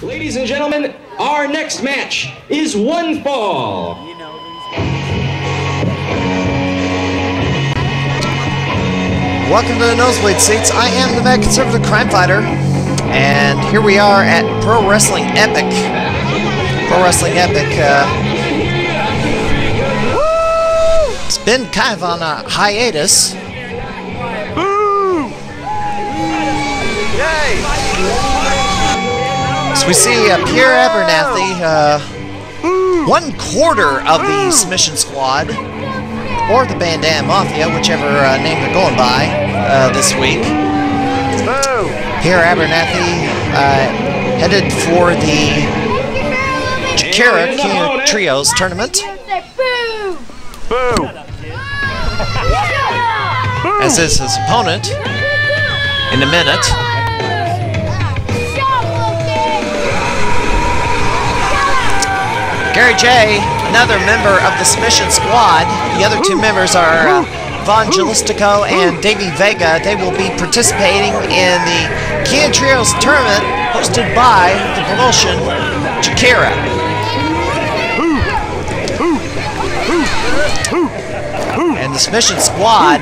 Ladies and gentlemen, our next match is one fall. Welcome to the Nosebleed Seats. I am the Mad Conservative Crime Fighter, and here we are at Pro Wrestling Epic. Pro Wrestling Epic. It's been kind of on a hiatus. Boo! Yay! So we see Pierre Abernathy, 1/4 of the Submission Squad, or the Bandana Mafia, whichever name they're going by this week. Boo! Pierre Abernathy headed for the Chikara King of Trios tournament, Boo! as is his opponent in a minute. Gary J, another member of the Submission Squad. The other two members are Evangelistico and Davey Vega. They will be participating in the King of Trios tournament hosted by the promotion Chikara. And the Submission Squad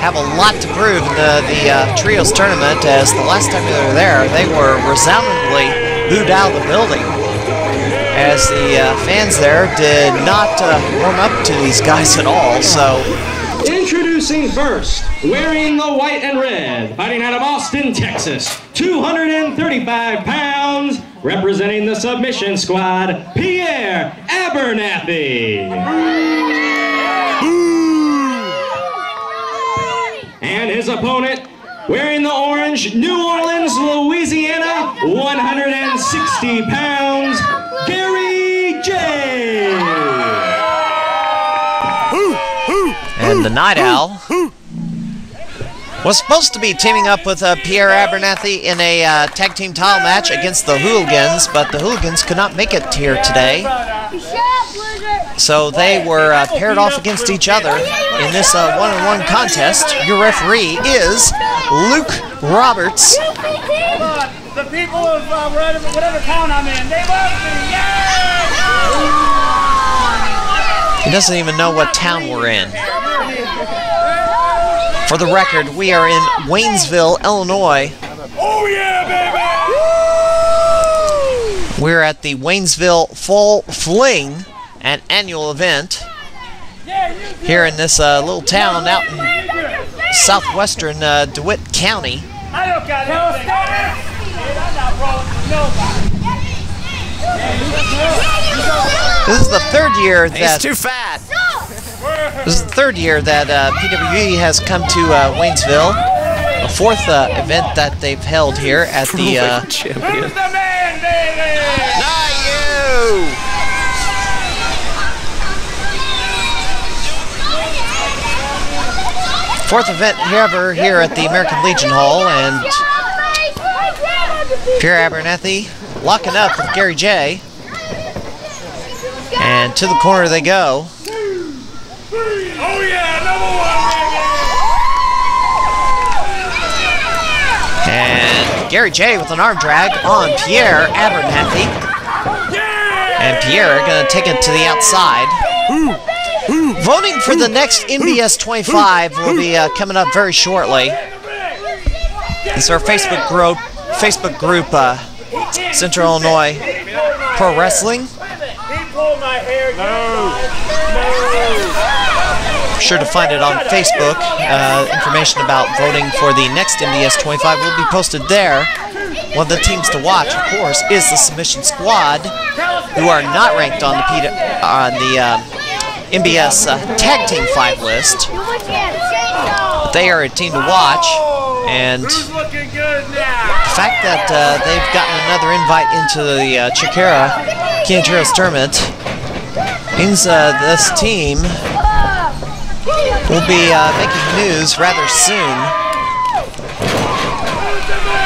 have a lot to prove in the Trios tournament, as the last time they were there, they were resoundingly booed out of the building, as the fans there did not warm up to these guys at all. So, introducing first, wearing the white and red, fighting out of Austin, Texas, 235 pounds, representing the Submission Squad, Pierre Abernathy. And his opponent, wearing the orange, New Orleans, Louisiana, 160 pounds, Gary J. and the Night Owl was supposed to be teaming up with Pierre Abernathy in a tag team title match against the Hooligans, but the Hooligans could not make it here today. So they were paired off against each other in this one-on-one contest. Your referee is Luke Roberts. The people of whatever town I'm in, they love me. Yeah! He doesn't even know what town we're in. For the record, we are in Waynesville, Illinois. Oh yeah, baby! We're at the Waynesville Fall Fling, an annual event here in this little town out in southwestern DeWitt County. I don't got anything. I'm not rolling with nobody. This is the third year that He's too fat! This is the third year that PWE has come to Waynesville. The fourth event that they've held here at the champion. Who's the man, baby? Not you! fourth event ever here at the American Legion Hall, and Pierre Abernathy locking up with Gary J. And to the corner they go. Oh yeah, number one, And Gary J with an arm drag on Pierre Abernathy. And Pierre going to take it to the outside. Voting for the next NBS 25 will be coming up very shortly. This is our Facebook group, Central Illinois Pro Wrestling. Be sure to find it on Facebook. Information about voting for the next NBS 25 will be posted there. One of the teams to watch, of course, is the Submission Squad, who are not ranked on the NBS Tag Team 5 list. They are a team to watch, and the fact that they've gotten another invite into the Chikara King of Trios tournament means this team will be making news rather soon.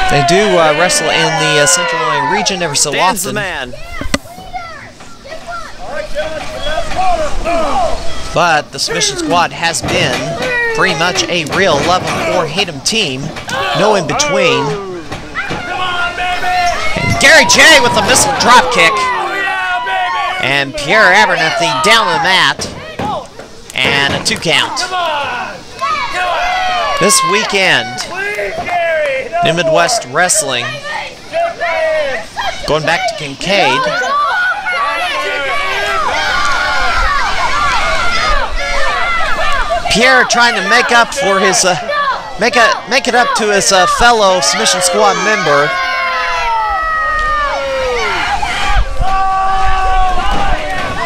They do wrestle in the Central Illinois region ever so Dan's the often. man. But the Submission Squad has been pretty much a real love 'em or hate 'em team. No in between. Gary J with a missile drop kick. And Pierre Abernathy down the mat. And a 2 count. This weekend, New Midwest Wrestling going back to Kincaid. Pierre trying to make up for his make it up to his fellow submission squad member.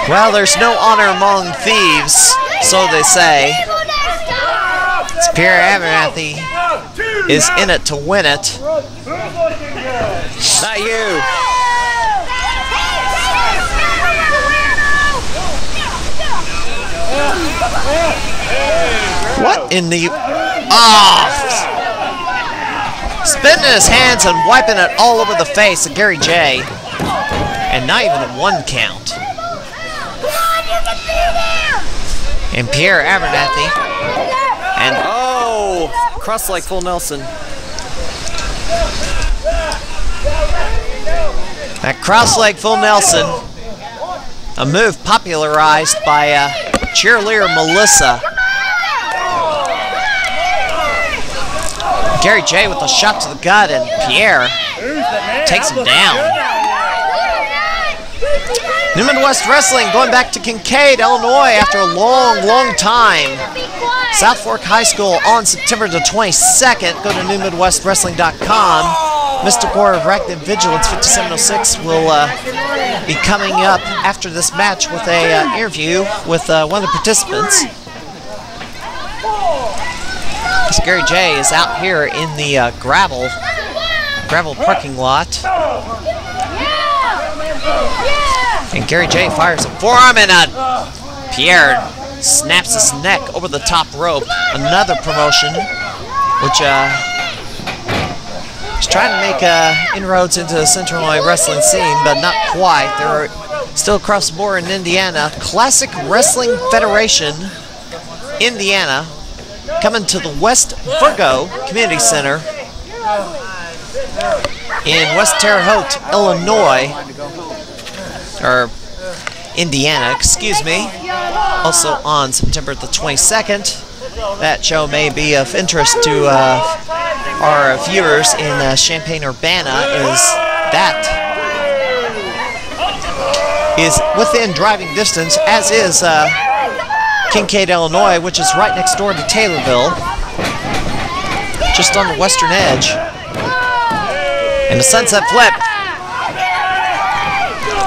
Well, there's no honor among thieves, so they say. It's Pierre Abernathy is in it to win it. Not you. What in the... Spinning his hands and wiping it all over the face of Gary J. And not even a 1 count. And Pierre Abernathy. And cross leg full Nelson. That cross leg full Nelson. A move popularized by cheerleader Melissa. Gary J with a shot to the gut, and Pierre takes him down. New Midwest Wrestling going back to Kincaid, Illinois after a long time. South Fork High School on September the 22nd. Go to newmidwestwrestling.com. Mr. Gore of Arachnid Vigilance 5706 will be coming up after this match with a interview with one of the participants. Gary J is out here in the gravel parking lot. And Gary J fires a forearm, and Pierre snaps his neck over the top rope. Another promotion, which is trying to make inroads into the Central Illinois wrestling scene, but not quite. They're still across the border in Indiana. Classic Wrestling Federation, Indiana, coming to the West Virgo Community Center in West Terre Haute, Illinois. Or Indiana, excuse me. Also on September the 22nd. That show may be of interest to our viewers in Champaign-Urbana, that is within driving distance, as is Kincaid, Illinois, which is right next door to Taylorville, just on the western edge. And the sunset flip.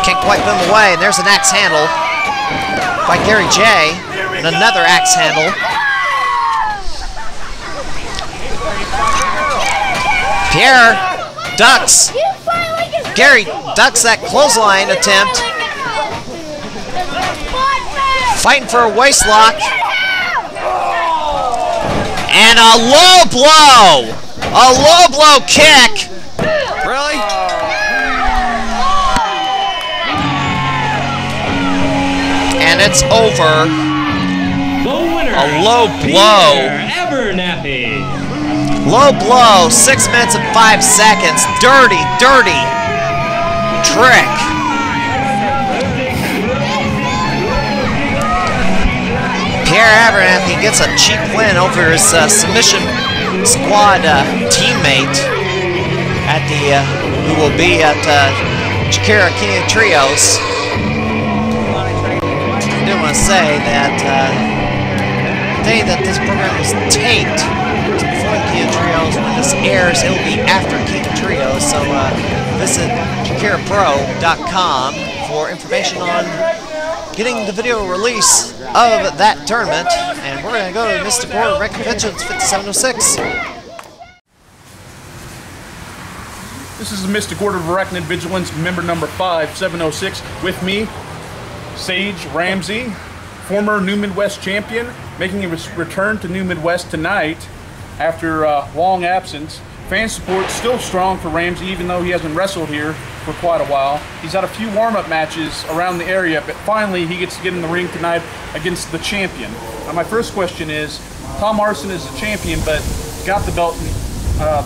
Can't quite put him away, and there's an axe handle by Gary J. And another axe handle. Pierre ducks. Gary ducks that clothesline attempt. Fighting for a waist lock. And a low blow. A low blow kick. Really? And it's over. The winner, a low blow. Pierre Abernathy. Low blow, 6 minutes and 5 seconds. Dirty trick. Pierre Abernathy gets a cheap win over his submission squad teammate at the who will be at Shakira Kenya Trios. I do want to say that the day that this program was taped was before the Kenya Trios. When this airs, it will be after Kenya Trios. So visit ShakiraPro.com for information on getting the video release of that tournament. And we're going to go to Mr. Gore Rec Conventions 5706. This is the Mystic Order of Arachnid Vigilance, member number 5706. With me, Sage Ramsey, former New Midwest champion, making a return to New Midwest tonight after a long absence. Fan support still strong for Ramsey, even though he hasn't wrestled here for quite a while. He's had a few warm-up matches around the area, but finally he gets to get in the ring tonight against the champion. Now my first question is, Tom Arson is the champion, but got the belt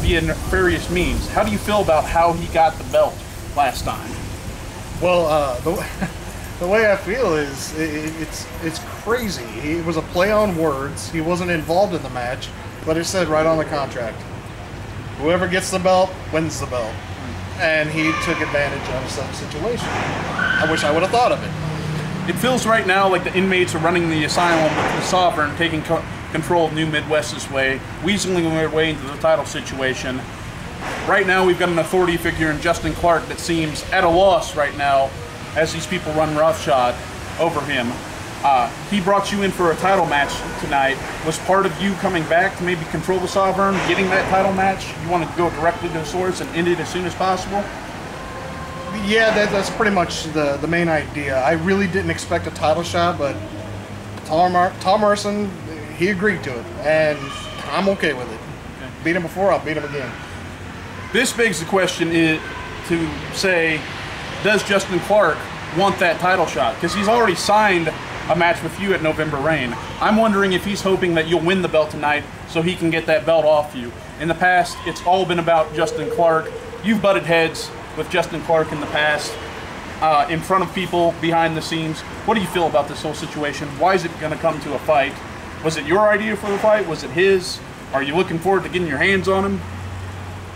via nefarious means. How do you feel about how he got the belt? last time? Well, the way I feel is it's crazy. It was a play on words. He wasn't involved in the match, but it said right on the contract, whoever gets the belt wins the belt. And he took advantage of some situation. I wish I would have thought of it. It feels right now like the inmates are running the asylum with the Sovereign taking control of New Midwest's way, weaseling their way into the title situation. Right now we've got an authority figure in Justin Clark that seems at a loss right now as these people run roughshod over him. He brought you in for a title match tonight. Was part of you coming back to maybe control the Sovereign, getting that title match? You want to go directly to the source and end it as soon as possible? Yeah, that's pretty much the main idea. I really didn't expect a title shot, but Tom Morrison, he agreed to it, and I'm okay with it. Okay. Beat him before, I'll beat him again. This begs the question to say, does Justin Clark want that title shot? Because he's already signed a match with you at November Rain. I'm wondering if he's hoping that you'll win the belt tonight so he can get that belt off you. In the past, it's all been about Justin Clark. You've butted heads with Justin Clark in the past, in front of people, behind the scenes. What do you feel about this whole situation? Why is it going to come to a fight? Was it your idea for the fight? Was it his? Are you looking forward to getting your hands on him?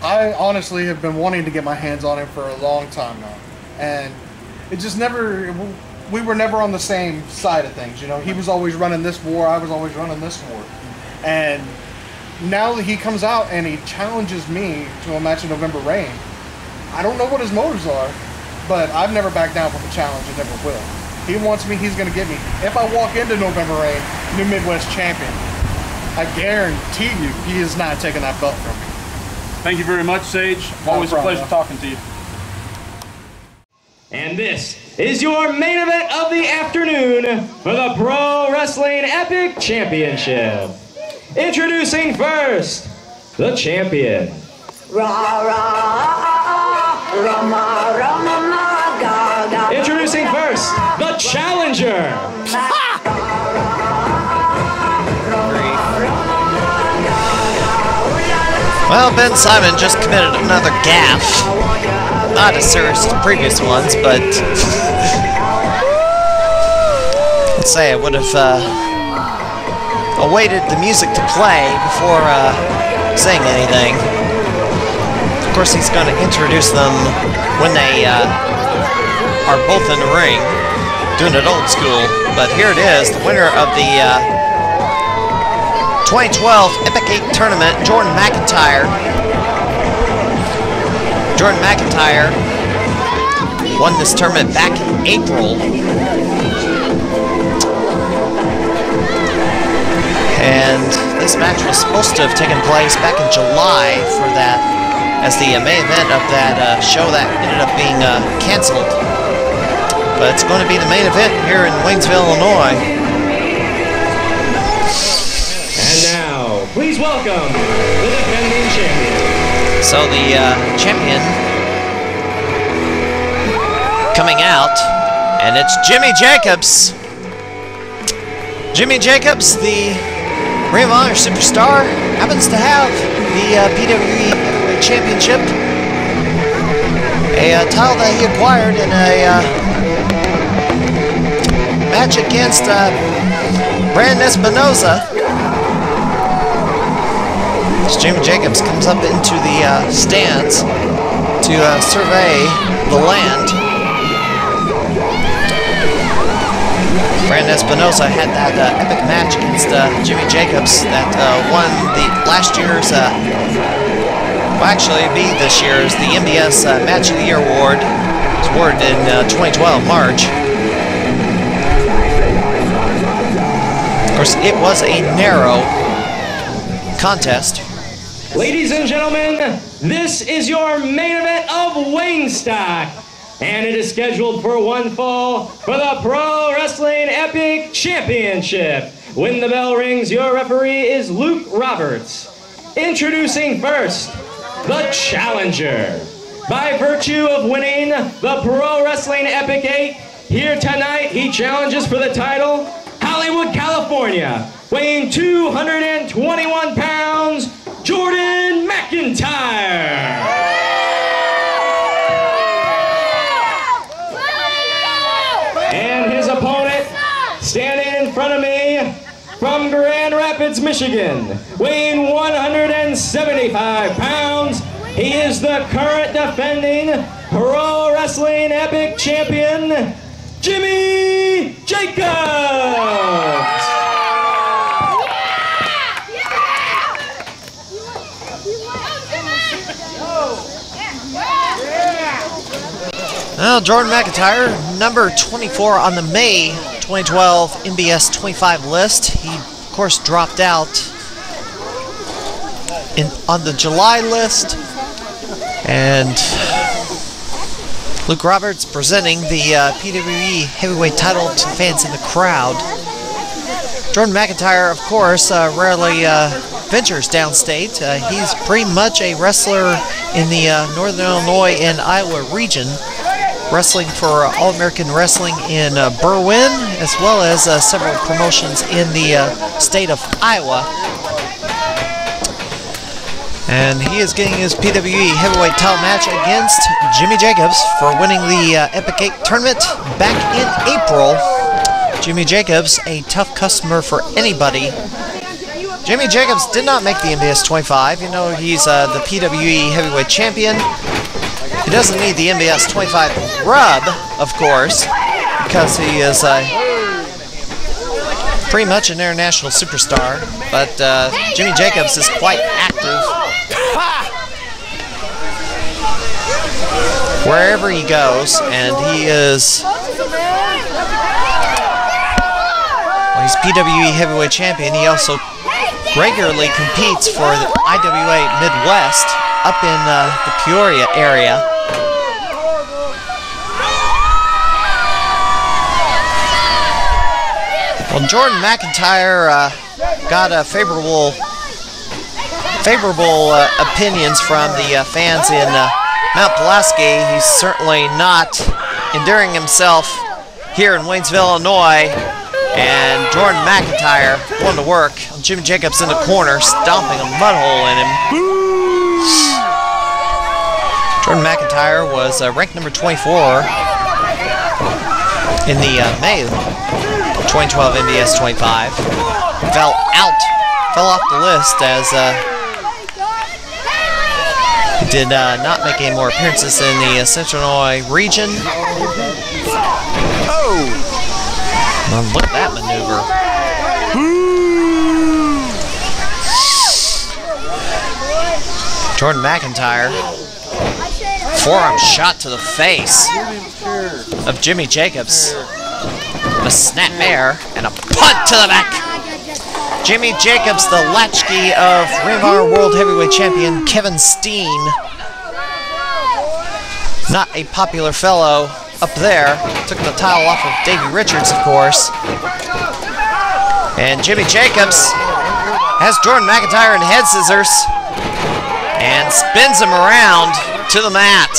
I honestly have been wanting to get my hands on him for a long time now. And it just never, we were never on the same side of things, you know. He was always running this war, I was always running this war. And now that he comes out and he challenges me to a match in November Rain, I don't know what his motives are, but I've never backed down from a challenge and never will. He wants me, he's going to get me. If I walk into November Rain, New Midwest champion, I guarantee you he is not taking that belt from me. Thank you very much, Sage. Always a pleasure talking to you. And this is your main event of the afternoon for the Pro Wrestling Epic Championship. Introducing first, the champion. Introducing first, the challenger. Well, Ben Simon just committed another gaffe. Not as serious as the previous ones, but let's say I would have awaited the music to play before saying anything. Of course, he's going to introduce them when they are both in the ring, doing it old school. But here it is, the winner of the 2012 Epic 8 Tournament, Jordan McEntyre. Jordan McEntyre won this tournament back in April. And this match was supposed to have taken place back in July for that, as the main event of that show that ended up being canceled. But it's going to be the main event here in Waynesville, Illinois. And now, please welcome the defending champion. So the champion coming out, and it's Jimmy Jacobs. Jimmy Jacobs, the Ring of Honor superstar, happens to have the PWE Heavyweight Championship, a title that he acquired in a match against Brandon Espinoza. Jimmy Jacobs comes up into the stands to survey the land. Brandon Espinoza had that epic match against Jimmy Jacobs that won the last year's, well actually it'd be this year's, the NBS Match of the Year award. It was awarded in 2012, March. Of course, it was a narrow contest. Ladies and gentlemen, this is your main event of Waynestock, and it is scheduled for one fall for the Pro Wrestling Epic Championship. When the bell rings, your referee is Luke Roberts. Introducing first, the challenger. By virtue of winning the Pro Wrestling Epic 8, here tonight he challenges for the title, Hollywood, California, weighing 221 pounds, Jordan McEntyre. from Grand Rapids, Michigan, weighing 175 pounds, he is the current defending Pro Wrestling Epic Champion, Jimmy Jacobs! Well, Jordan McEntyre, number 24 on the May 2012 NBS 25 list. He, of course, dropped out on the July list. And Luke Roberts presenting the PWE Heavyweight title to fans in the crowd. Jordan McEntyre, of course, rarely ventures downstate. He's pretty much a wrestler in the Northern Illinois and Iowa region, wrestling for All-American Wrestling in Berwyn, as well as several promotions in the state of Iowa. And he is getting his PWE Heavyweight title match against Jimmy Jacobs for winning the Epic 8 tournament back in April. Jimmy Jacobs, a tough customer for anybody. Jimmy Jacobs did not make the NBS 25. You know, he's the PWE Heavyweight champion. He doesn't need the NBS 25 rub, of course, because he is pretty much an international superstar. But Jimmy Jacobs is quite active wherever he goes, and he is, well, he's PWE Heavyweight champion. He also regularly competes for the IWA Midwest up in the Peoria area. Well, Jordan McEntyre got favorable opinions from the fans in Mount Pulaski. He's certainly not endearing himself here in Waynesville, Illinois. And Jordan McEntyre going to work. Jimmy Jacobs in the corner, stomping a mud hole in him. Jordan McEntyre was ranked number 24 in the May 2012 NBS 25. Fell off the list as he did not make any more appearances in the Central Illinois region. Oh! Well, look at that maneuver. Jordan McEntyre. Forearm shot to the face of Jimmy Jacobs. A snapmare and a punt to the back. Jimmy Jacobs, the latchkey of Ring of Honor World Heavyweight Champion Kevin Steen. Not a popular fellow up there. Took the title off of Davey Richards, of course. And Jimmy Jacobs has Jordan McEntyre in head scissors and spins him around to the mat.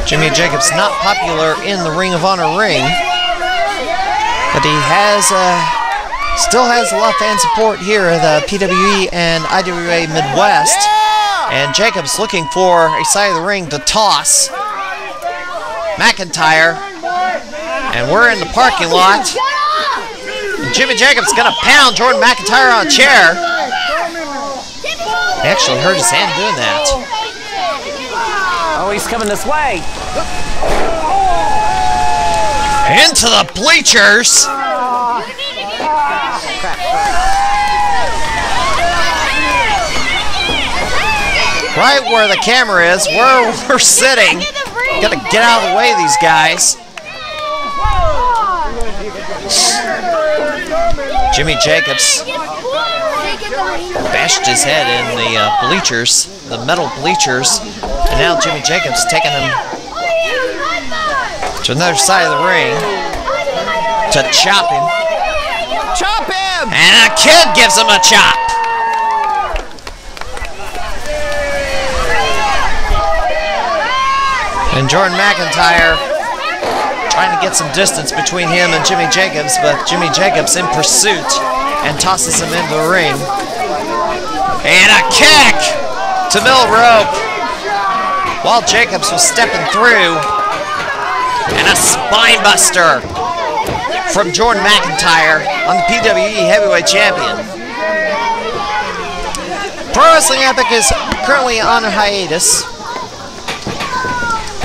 Jimmy Jacobs not popular in the Ring of Honor ring, but he has still has a lot of fan support here at the PWE and IWA Midwest. And Jacobs looking for a side of the ring to toss McEntyre. And we're in the parking lot. And Jimmy Jacobs gonna pound Jordan McEntyre on a chair. I actually hurt his hand doing that. Oh, he's coming this way. Into the bleachers. Right where the camera is, where we're sitting. Gotta get out of the way of these guys. Jimmy Jacobs bashed his head in the bleachers, the metal bleachers, and now Jimmy Jacobs taking him to another side of the ring to chop him. Chop him! And a kid gives him a chop. And Jordan McEntyre trying to get some distance between him and Jimmy Jacobs, but Jimmy Jacobs in pursuit and tosses him into the ring. And a kick to middle rope while Jacobs was stepping through. And a spine buster. from Jordan McEntyre on the PWE Heavyweight Champion. Pro Wrestling Epic is currently on a hiatus.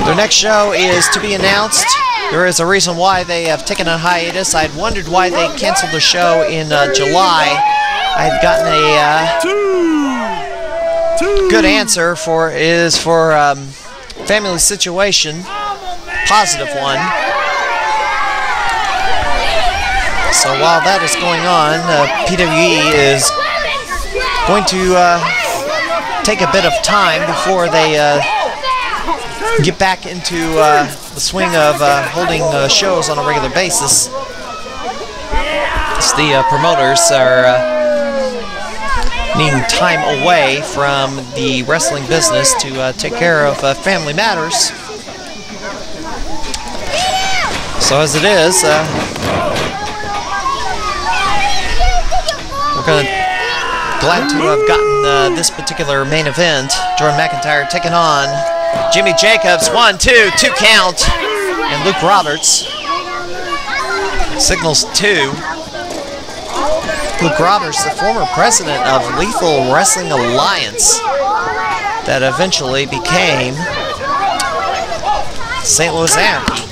Their next show is to be announced. There is a reason why they have taken a hiatus. I had wondered why they canceled the show in July. I had gotten a good answer for family situation, positive one. So while that is going on, PWE is going to take a bit of time before they get back into the swing of holding shows on a regular basis. So the promoters are needing time away from the wrestling business to take care of family matters. So as it is, we're glad to have gotten this particular main event. Jordan McEntyre taking on Jimmy Jacobs, 1, 2, 2 count, and Luke Roberts. Signals 2. Luke Roberts, the former president of Lethal Wrestling Alliance that eventually became St. Louis Anarchy.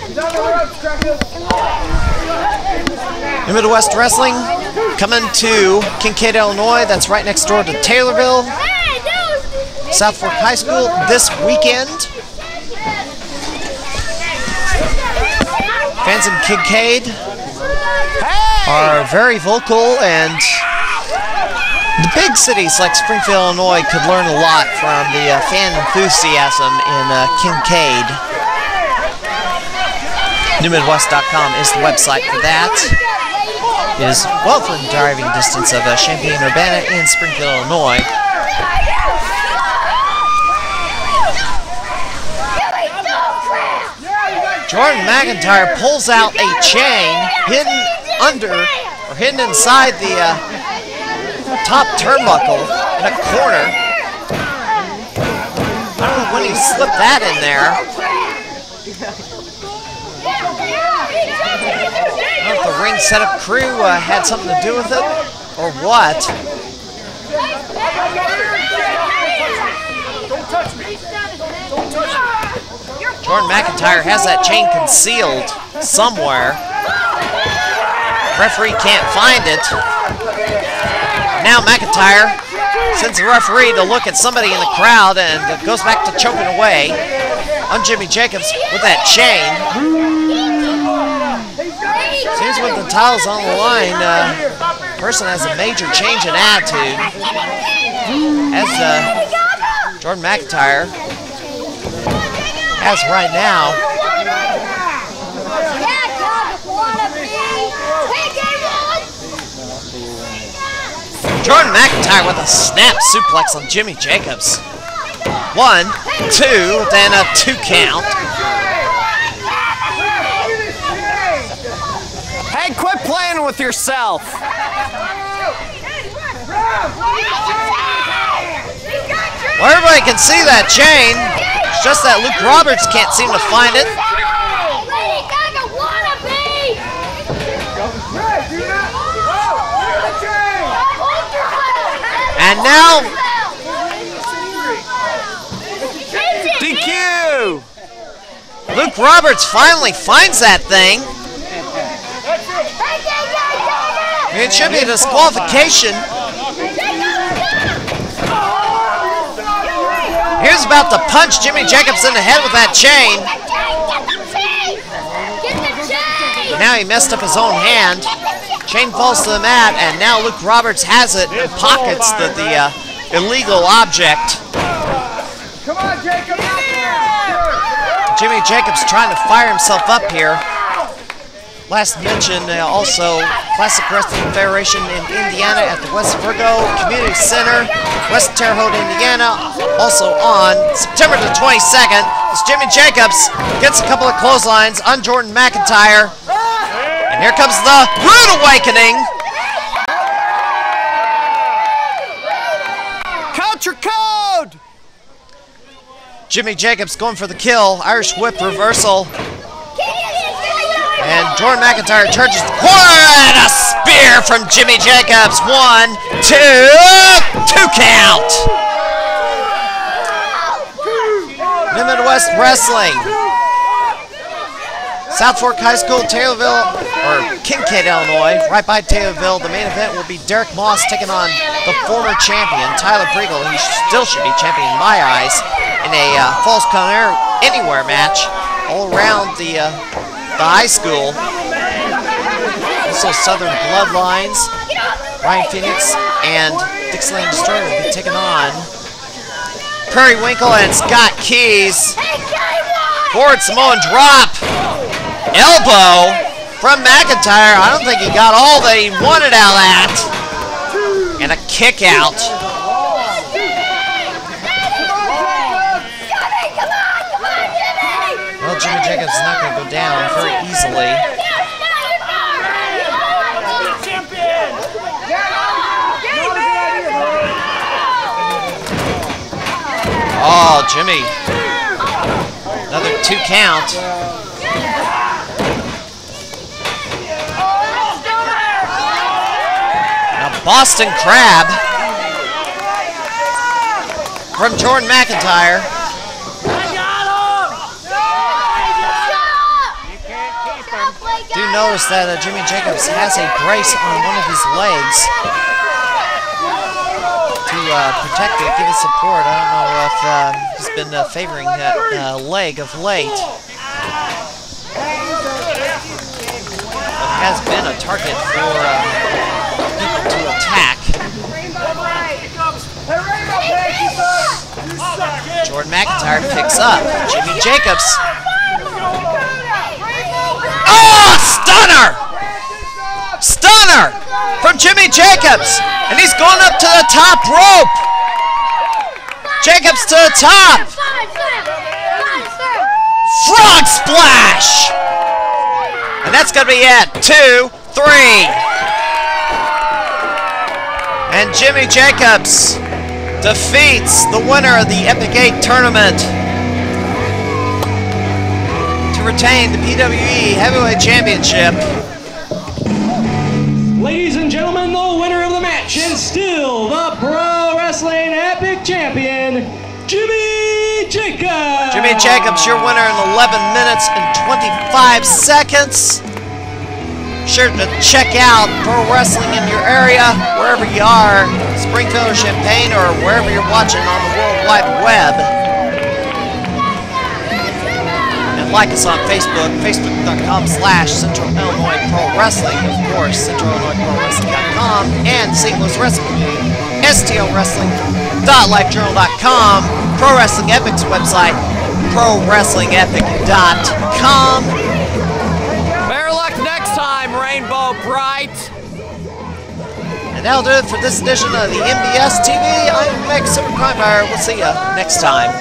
New Midwest Wrestling coming to Kincaid, Illinois. That's right next door to Taylorville. South Fork High School this weekend. Fans in Kincaid are very vocal, and the big cities like Springfield, Illinois could learn a lot from the fan enthusiasm in Kincaid. NewMidwest.com is the website for that. It is well within driving distance of Champaign-Urbana in Springfield, Illinois. Jordan McEntyre pulls out a chain hidden inside the top turnbuckle in a corner. I don't know when he slipped that in there. I don't know if the ring setup crew had something to do with it or what. Don't touch me. Don't touch me. Jordan McEntyre has that chain concealed somewhere. Referee can't find it. Now McEntyre sends the referee to look at somebody in the crowd and goes back to choking away on Jimmy Jacobs with that chain. Seems with the titles on the line, person has a major change in attitude. As Jordan McEntyre has right now. Jordan McEntyre with a snap suplex on Jimmy Jacobs. 1, 2, then a 2 count. Hey, quit playing with yourself. Well, everybody can see that chain. It's just that Luke Roberts can't seem to find it. And now, DQ! Luke Roberts finally finds that thing. It should be a disqualification. Here's about to punch Jimmy Jacobs in the head with that chain. Now he messed up his own hand. Chain falls to the mat, and now Luke Roberts has it and pockets the illegal object. Jimmy Jacobs trying to fire himself up here. Last mention, also Classic Wrestling Federation in Indiana at the West Virgo Community Center, West Terre Haute, Indiana. Also on September the 22nd, as Jimmy Jacobs gets a couple of clotheslines on Jordan McEntyre. And here comes the Rude Awakening. Count your code! Jimmy Jacobs going for the kill. Irish whip reversal. And Jordan McEntyre charges the corner and a spear from Jimmy Jacobs. 1, 2, 2 count. New Midwest Wrestling. South Fork High School, Taylorville, or Kincaid, Illinois, right by Taylorville. The main event will be Derek Moss taking on the former champion, Tyler Pregel, who still should be champion in my eyes, in a Falls Count Anywhere match all around the high school. Also Southern Bloodlines, Ryan Phoenix and Dixieland Destroyer will be taking on Prairie Winkle and Scott Keys. Forward Samoan drop. Elbow from McEntyre. I don't think he got all that he wanted out of that. And a kick out. Well, Jimmy Jacobs is not going to go down very easily. Oh, Jimmy. Another 2 count. Boston Crab from Jordan McEntyre. Do notice that Jimmy Jacobs has a brace on one of his legs to protect it, give it support. I don't know if he's been favoring that leg of late. But it has been a target for people to attack. Jordan McEntyre picks up. Jimmy Jacobs. Oh, stunner! Stunner from Jimmy Jacobs. And he's going up to the top rope. Jacobs to the top. Frog splash. And that's going to be it. 2, 3. And Jimmy Jacobs defeats the winner of the Epic 8 tournament to retain the PWE Heavyweight Championship. Ladies and gentlemen, the winner of the match and still the Pro Wrestling Epic Champion, Jimmy Jacobs. Jimmy Jacobs, your winner in 11 minutes and 25 seconds. Sure to check out pro wrestling in your area, wherever you are, Springfield or Champaign, or wherever you're watching on the World Wide Web. And like us on Facebook, facebook.com/Central Illinois Pro Wrestling, of course, CentralIllinoisProWrestling.com, and St. Louis Wrestling Community, STLWrestling.LiveJournal.com, Pro Wrestling Epic's website, ProWrestlingEpic.com. Rainbow Bright. And that'll do it for this edition of the NBS TV. I'm Meg Super Crime Buyer. We'll see you next time.